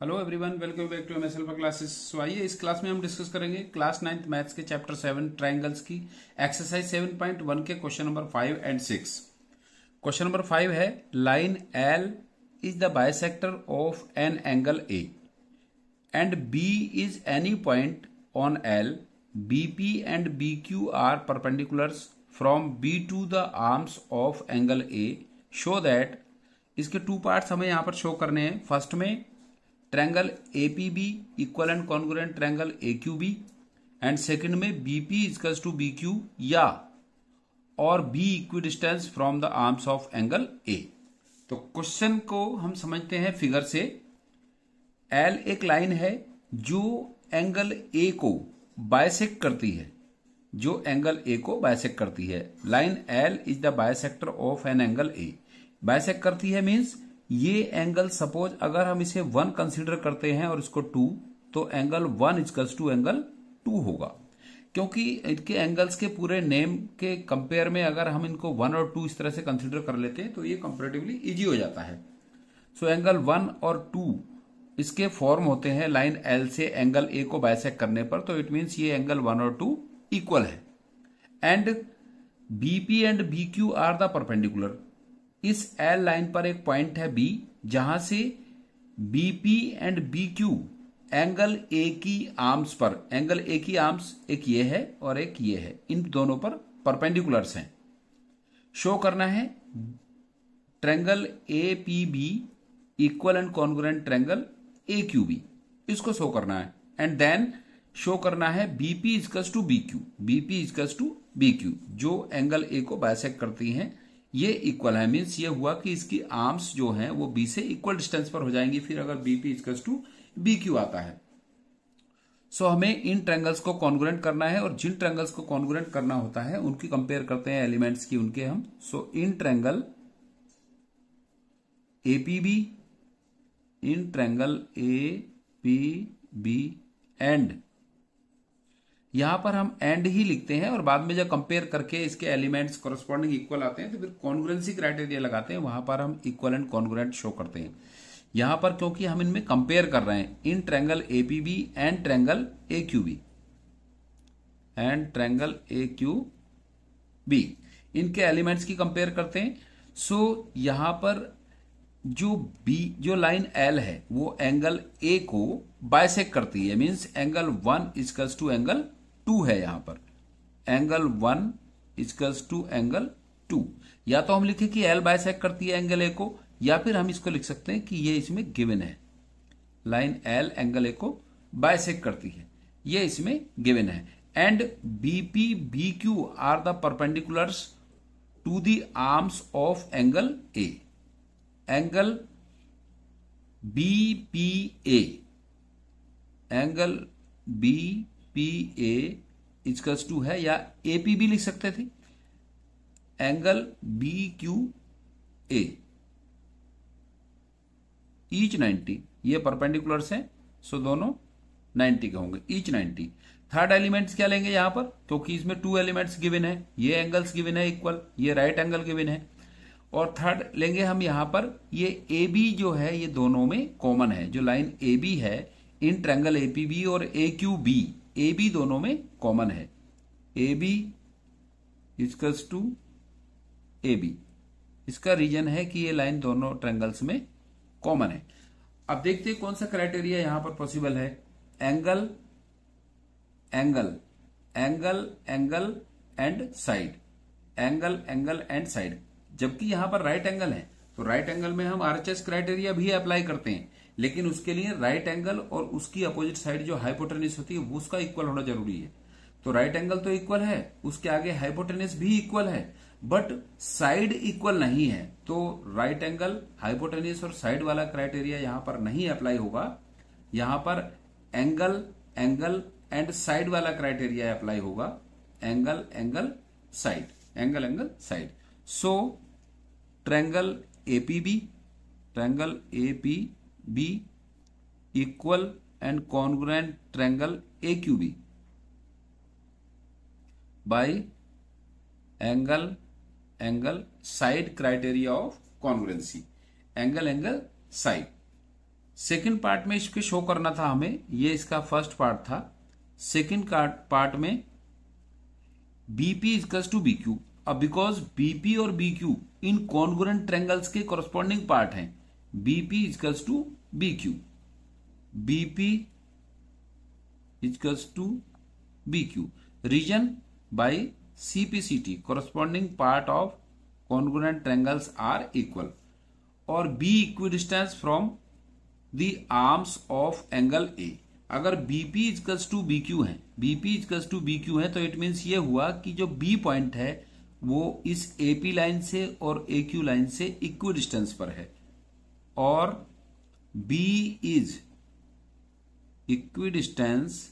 Hello everyone, welcome back to MS Alpha classes. So आइए इस class में हम डिस्कस करेंगे क्लास 9th मैथ्स के चैप्टर 7 ट्रायंगल्स की एक्सरसाइज 7.1 के question number 5 and 6। Question number 5 है, line L is the bisector of an angle A and B is any point on L, BP and BQ are perpendiculars from B to the arms of angle A, show that. इसके two parts हमें यहां पर show करने हैं। First में triangle APB equal and congruent triangle AQB, and second में BP equals to BQ या और B equidistance from the arms of angle A. तो क्वेश्चन को हम समझते हैं फिगर से। एल एक लाइन है जो एंगल ए को बाइसेक्ट करती है, जो एंगल ए को बाइसेक्ट करती है। Line L is the bisector of an angle A. Bisect करती है मीन्स ये एंगल, सपोज अगर हम इसे 1 कंसीडर करते हैं और इसको 2, तो एंगल 1 इक्वल्स टू एंगल 2 होगा, क्योंकि इनके एंगल्स के पूरे नेम के कंपेयर में अगर हम इनको 1 और 2 इस तरह से कंसीडर कर लेते हैं तो ये कंपेरेटिवली इजी हो जाता है। सो एंगल 1 और 2 इसके फॉर्म होते हैं लाइन एल से एंगल ए को बाइसेक्ट करने पर, तो इट मीन्स ये एंगल 1 और 2 इक्वल है। And BP and BQ are the perpendicular. इस एल लाइन पर एक पॉइंट है बी, जहां से BP and BQ angle A की आर्म्स पर, एंगल ए की आर्म्स एक ये है और एक ये है, इन दोनों पर परपेंडिकुलर्स हैं। शो करना है triangle A P B equal and congruent triangle A Q B, इसको शो करना है। एंड देन शो करना है BP equals to BQ, BP equals to BQ, जो एंगल ए को बाइसेक्ट करती हैं, ये इक्वल है। मीन्स ये हुआ कि इसकी आर्म्स जो हैं वो बी से इक्वल डिस्टेंस पर हो जाएंगी फिर अगर बीपी इक्वल्स टू बीक्यू आता है। सो हमें इन ट्रायंगल्स को कॉन्ग्रुएंट करना है, और जिन ट्रायंगल्स को कॉन्ग्रुएंट करना होता है उनकी कंपेयर करते हैं एलिमेंट्स की उनके हम। So in triangle APB, in triangle APB and, यहां पर हम एंड ही लिखते हैं और बाद में जब कंपेयर करके इसके एलिमेंट्स कॉरस्पॉन्डिंग इक्वल आते हैं तो फिर कॉन्ग्रुएंसी क्राइटेरिया लगाते हैं, वहां पर हम इक्वल एंड कॉन्ग्रुएंट शो करते हैं। यहां पर क्योंकि हम इनमें कंपेयर कर रहे हैं in triangle APB and triangle AQB and triangle AQB, इनके एलिमेंट्स की कंपेयर करते हैं। सो यहां पर जो लाइन एल है वो एंगल ए को बाइसेक्ट करती है, means angle 1 equals to angle 2 है। यहां पर एंगल 1 इक्वल्स टू एंगल 2, या तो हम लिखें कि एल बाइसेक्ट करती है एंगल ए को, या फिर हम इसको लिख सकते हैं कि ये इसमें गिवन है, लाइन एल एंगल ए को बाइसेक्ट करती है, ये इसमें गिवन है। And BP BQ are the perpendiculars to the arms of angle A. Angle BPA, angle BPA equals to है, या एपीबी लिख सकते थे, एंगल बीक्यूए, ईच 90, ये परपेंडिकुलर्स हैं, सो दोनों 90 के होंगे, ईच 90। थर्ड एलिमेंट्स क्या लेंगे यहां पर, क्योंकि इसमें 2 एलिमेंट्स गिवन है, ये एंगल्स गिवन है इक्वल, ये राइट एंगल गिवन है, और थर्ड लेंगे हम यहां पर ये ए बी जो है ये दोनों में कॉमन है। जो लाइन ए बी है इन ट्रायंगल एपीबी और A Q B, A B दोनों में कॉमन है, A B equals to A B. इसका रीजन है कि ये लाइन दोनों ट्रायंगल्स में कॉमन है। अब देखते हैं कौन सा क्राइटेरिया यहां पर पॉसिबल है। Angle angle angle angle and side, angle angle and side, जबकि यहां पर राइट एंगल है तो राइट एंगल में हम आरएचएस क्राइटेरिया भी अप्लाई करते हैं, लेकिन उसके लिए राइट एंगल और उसकी अपोजिट साइड जो हाइपोटेनस होती है वो उसका इक्वल होना जरूरी है। तो राइट एंगल तो इक्वल है, उसके आगे हाइपोटेनस भी इक्वल है, बट साइड इक्वल नहीं है, तो राइट एंगल, हाइपोटेनस और साइड वाला क्राइटेरिया यहां पर नहीं अप्लाई होगा। यहां पर एंगल एंगल एंड साइड वाला क्राइटेरिया अप्लाई होगा, angle angle side, angle angle side. So triangle APB, triangle APB equal and congruent triangle AQB by angle angle side criteria of congruency, angle angle side. Second part में इसके show करना था हमें, ये इसका first part था। Second part में BP equals to BQ. अब बिकॉज बीपी और बीक्यू इन कॉन्ग्रुएंट ट्रायंगल्स के कॉरस्पॉन्डिंग पार्ट हैं, BP equals to BQ, BP equals to BQ, reason by CPCT, corresponding part of congruent triangles are equal, और B equidistance from the arms of angle A. अगर BP equals to BQ है, BP equals to BQ है, तो it means ये हुआ कि जो B point है वो इस एपी लाइन से और एक्यू लाइन से इक्वी डिस्टेंस पर है, और B is equidistance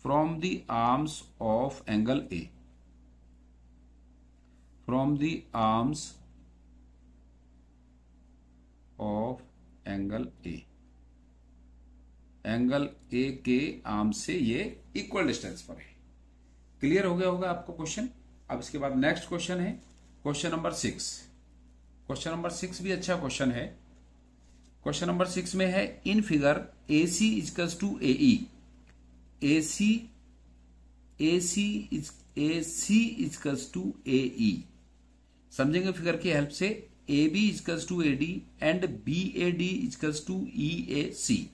from the arms of angle A, from the arms of angle A, angle A के आर्म से ये इक्वल डिस्टेंस पर है। क्लियर हो गया होगा आपको क्वेश्चन। अब इसके बाद नेक्स्ट क्वेश्चन है क्वेश्चन नंबर 6। क्वेश्चन नंबर 6 भी अच्छा क्वेश्चन है। क्वेश्चन नंबर 6 में है in figure A C equals to A E, A C equals to A E. समझेंगे फिगर की हेल्प से। A B equals to A D and B A D equals to E A C,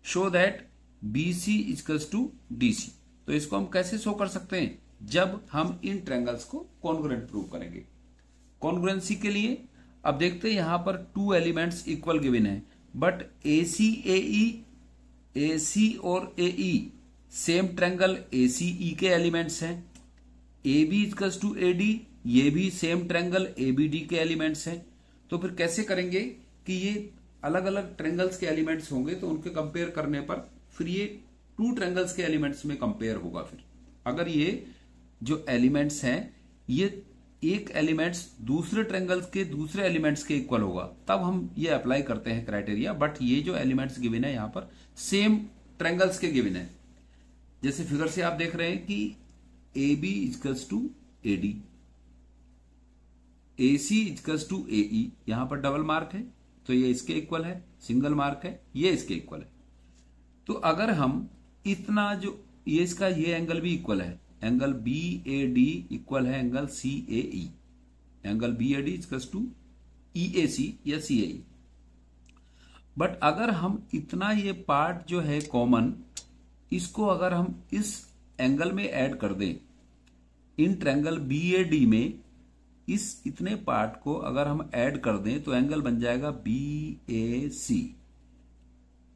show that B C equals to D C. तो इसको हम कैसे show कर सकते हैं? जब हम इन ट्रायंगल्स को कॉन्ग्रुएंट प्रूव करेंगे। कॉन्ग्रुएंसी के लिए अब देखते हैं यहां पर टू एलिमेंट्स इक्वल गिवन है, बट ए सी और ए ई सेम ट्रायंगल ए सी ई के एलिमेंट्स हैं। A B equals to A D, ये भी same triangle A B D के एलिमेंट्स हैं। तो फिर कैसे करेंगे कि ये अलग अलग ट्रायंगल्स के एलिमेंट्स होंगे, तो उनके कंपेयर करने पर फिर ये टू ट्रायंगल्स के एलिमेंट्स में कंपेयर होगा। फिर अगर ये जो एलिमेंट्स हैं ये एक एलिमेंट्स दूसरे ट्रायंगल्स के दूसरे एलिमेंट्स के इक्वल होगा, तब हम ये अप्लाई करते हैं क्राइटेरिया। बट ये जो एलिमेंट्स गिवन है यहां पर सेम ट्रायंगल्स के गिवन है। जैसे फिगर से आप देख रहे हैं कि A B equals to A D, A C equals to A E, यहां पर डबल मार्क है तो ये इसके इक्वल है, सिंगल मार्क है ये इसके इक्वल है। तो अगर हम इतना जो ये इसका ये एंगल भी इक्वल है, angle B A D equal है angle C A E, angle B A D equals to E A C या सी ए ई। बट अगर हम इतना ये पार्ट जो है कॉमन, इसको अगर हम इस एंगल में ऐड कर दें, in triangle B A D में इस इतने पार्ट को अगर हम ऐड कर दें तो एंगल बन जाएगा B A C,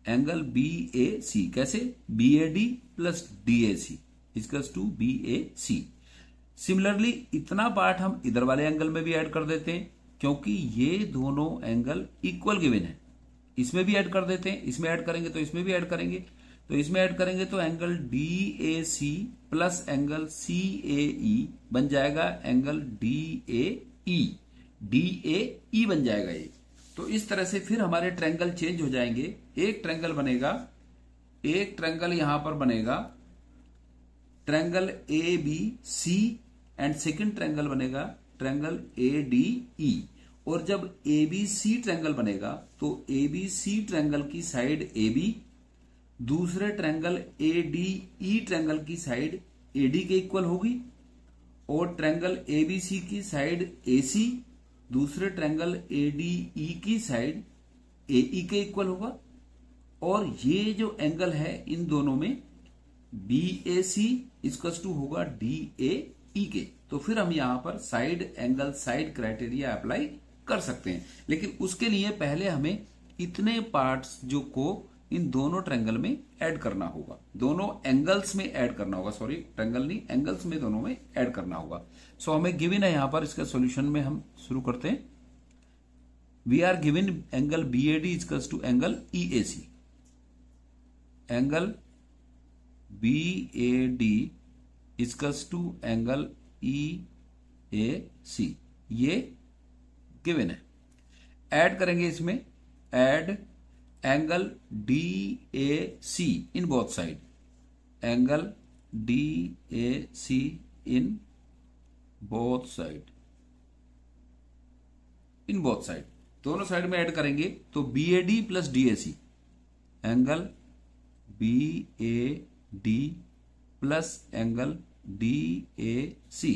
angle B A C. कैसे? B A D plus D A C equals to B A C. Similarly इतना पार्ट हम इधर वाले एंगल में भी ऐड कर देते हैं, क्योंकि ये दोनों एंगल इक्वल गिवन है। इसमें भी ऐड कर देते हैं, इसमें ऐड करेंगे तो इसमें भी ऐड करेंगे, तो इसमें ऐड करेंगे तो angle D A C plus angle C A E बन जाएगा angle D A E, D A E बन जाएगा ये। तो इस तरह से फिर हमारे ट्रायंगल चेंज हो जाएंगे। एक ट्रायंगल बनेगा, एक ट्रायंगल यहां पर बनेगा triangle A B C, and second triangle बनेगा ट्रायंगल ए डी ई। और जब ए बी सी ट्रायंगल बनेगा तो ए बी सी ट्रायंगल की साइड ए बी, दूसरे triangle A D E triangle की साइड ए डी के इक्वल होगी, और ट्रायंगल ए बी सी की साइड ए सी दूसरे ट्रायंगल ए डी ई की साइड ए ई के इक्वल होगा। और ये जो एंगल है इन दोनों में B A C equal to होगा डी ए ई के। तो फिर हम यहां पर side angle side criteria apply कर सकते हैं, लेकिन उसके लिए पहले हमें इतने पार्ट्स जो को इन दोनों ट्रायंगल में ऐड करना होगा, दोनों एंगल्स में ऐड करना होगा, सॉरी ट्रायंगल नहीं एंगल्स में दोनों में ऐड करना होगा। सो हमें गिवन है यहां पर, इसका सॉल्यूशन में हम शुरू करते हैं। We are given angle B A D equals to angle E A C, angle B A D equals to angle E A C, ये गिवन है। ऐड करेंगे इसमें, add angle D A C in both side, angle D A C in both side, in both side, दोनों side में add करेंगे तो BAD plus DAC, angle BAD plus angle DAC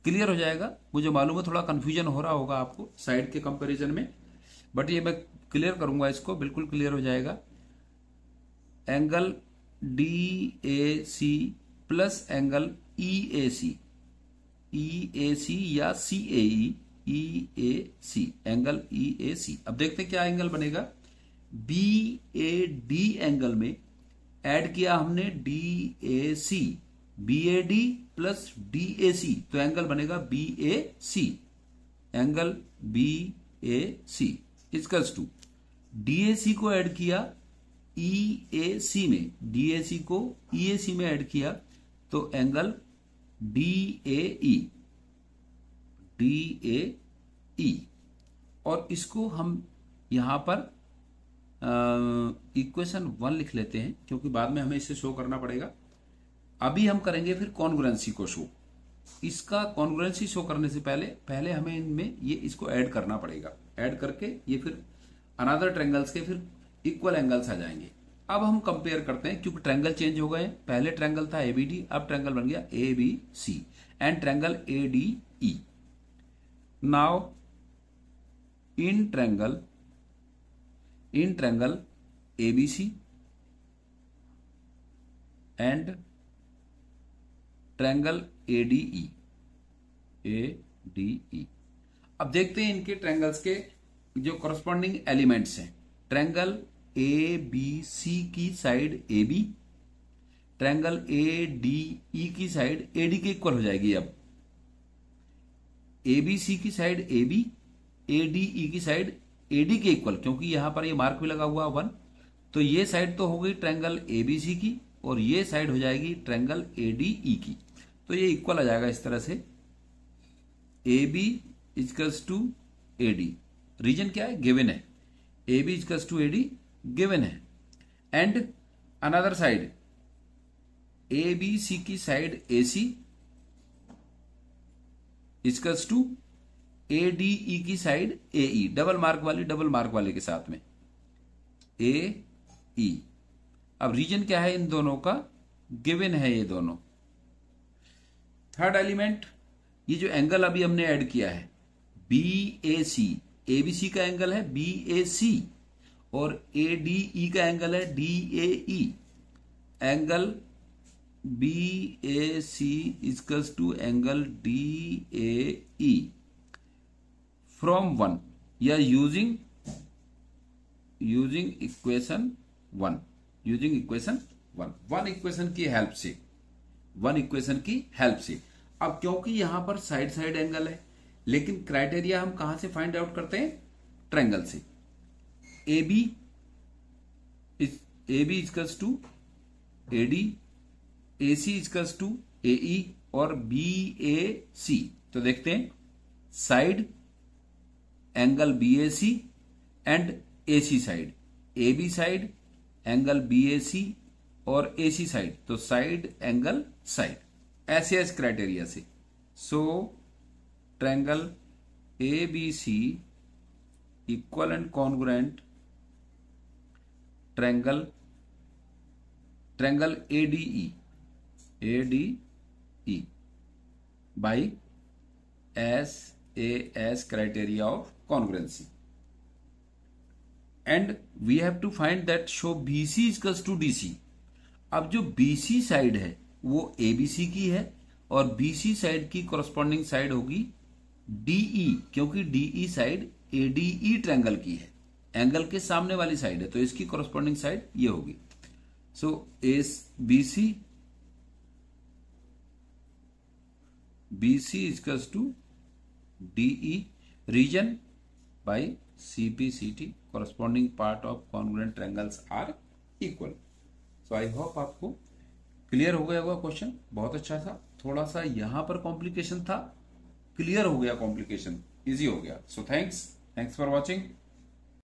clear हो जाएगा। मुझे मालूम है थोड़ा कंफ्यूजन हो रहा होगा आपको साइड के कंपैरिजन में, बट ये मैं क्लियर करूंगा, इसको बिल्कुल क्लियर हो जाएगा। Angle DAC plus angle EAC या CAE, EAC, एंगल EAC। अब देखते हैं क्या एंगल बनेगा। BAD एंगल में ऐड किया हमने DAC, BAD प्लस DAC, तो एंगल बनेगा BAC, angle BAC equals to DAC को ऐड किया EAC में, DAC को EAC में ऐड किया तो एंगल DAE, और इसको हम यहां पर इक्वेशन 1 लिख लेते हैं क्योंकि बाद में हमें इसे शो करना पड़ेगा। अभी हम करेंगे फिर कॉन्ग्रुएंसी को शो। इसका कॉन्ग्रुएंसी शो करने से पहले हमें इनमें ये इसको ऐड करना पड़ेगा। ऐड करके ये फिर अनदर ट्रायंगल्स के फिर इक्वल एंगल्स आ जाएंगे। अब हम कंपेयर करते हैं क्योंकि ट्रायंगल चेंज हो गए। पहले ट्रायंगल था ABD, अब ट्रायंगल बन गया ABC and triangle ADE। Now in triangle ABC and triangle ADE। अब देखते हैं इनके ट्रायंगल्स के जो कॉरस्पॉन्डिंग एलिमेंट्स हैं। ट्रायंगल ABC की साइड AB, ट्रायंगल ADE की साइड AD के इक्वल हो जाएगी। अब ABC की साइड AB, ADE की साइड AD के इक्वल, क्योंकि यहां पर ये मार्क भी लगा हुआ 1, तो ये साइड तो हो गई ट्रायंगल ABC की और ये साइड हो जाएगी ट्रायंगल ADE की। तो ये इक्वल आ जाएगा इस तरह से, AB equals to AD। Reason क्या है? गिवन है। AB equals to AD given है। एंड अनदर साइड ABC की side AC equals to ADE की साइड AE, डबल मार्क वाले के साथ में AE। अब रीजन क्या है इन दोनों का? गिवन है ये दोनों। थर्ड एलिमेंट, ये जो एंगल अभी हमने ऐड किया है BAC, ABC का एंगल है BAC और ADE का एंगल है DAE। Angle BAC equals to angle DAE from 1 या यूजिंग इक्वेशन 1, वन इक्वेशन की हेल्प से। अब क्योंकि यहां पर साइड एंगल है, लेकिन क्राइटेरिया हम कहां से फाइंड आउट करते हैं? ट्रायंगल से। AB equals to AD, AC equals to AE और BAC। तो देखते हैं side angle BAC and AC side, AB side angle BAC और AC साइड, तो साइड एंगल साइड, ऐसे क्राइटेरिया से। So triangle ABC equal and congruent triangle ADE by SAS criteria of congruency, and we have to find that show BC equals to DC। अब जो BC side है वो ABC की है और BC side की कॉरस्पॉन्डिंग साइड होगी DE, क्योंकि DE साइड ADE ट्रायंगल की है, एंगल के सामने वाली साइड है, तो इसकी कॉरस्पॉन्डिंग साइड ये होगी। So BC equals to DE, reason by CPCT, corresponding part of congruent triangles are equal। So I hope आपको क्लियर हो गया होगा क्वेश्चन। बहुत अच्छा था, थोड़ा सा यहां पर कॉम्प्लिकेशन था, क्लियर हो गया, कॉम्प्लिकेशन इजी हो गया। So thanks for watching.